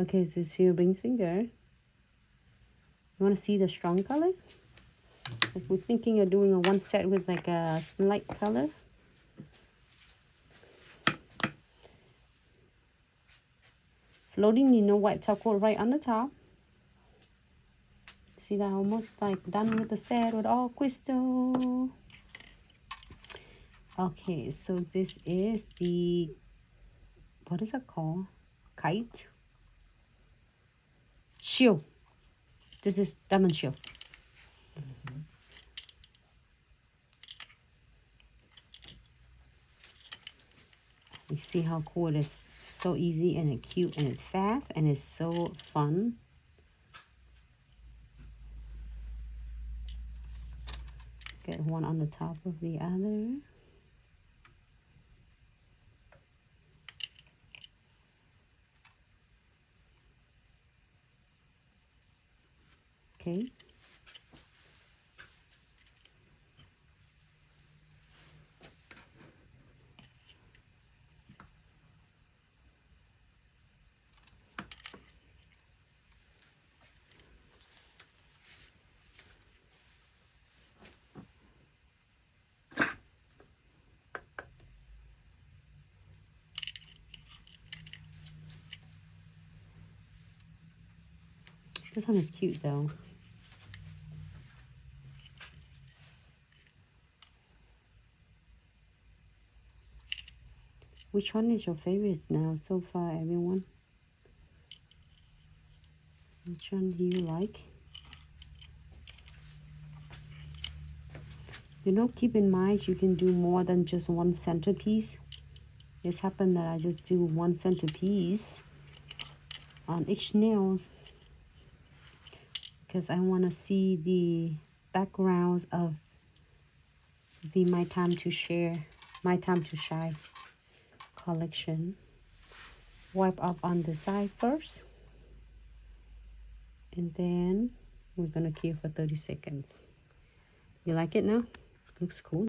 Okay, so this here rings finger. You want to see the strong color? So if we're thinking of doing a one set with like a light color. Floating Nino white top coat right on the top. See that almost like done with the set with all crystal. Okay, so this is the, what is it called? Kite? Shield. This is diamond shield. You see how cool it is. So easy and it's cute and it's fast and it's so fun. Get one on the top of the other. Okay. This one is cute though. Which one is your favorite now so far, everyone? Which one do you like? You know, keep in mind you can do more than just one centerpiece. It's happened that I just do one centerpiece on each nails because I want to see the backgrounds of the My Time to Share, My Time to Shine collection. Wipe up on the side first, and then we're gonna cure for 30 seconds. You like it now? Looks cool.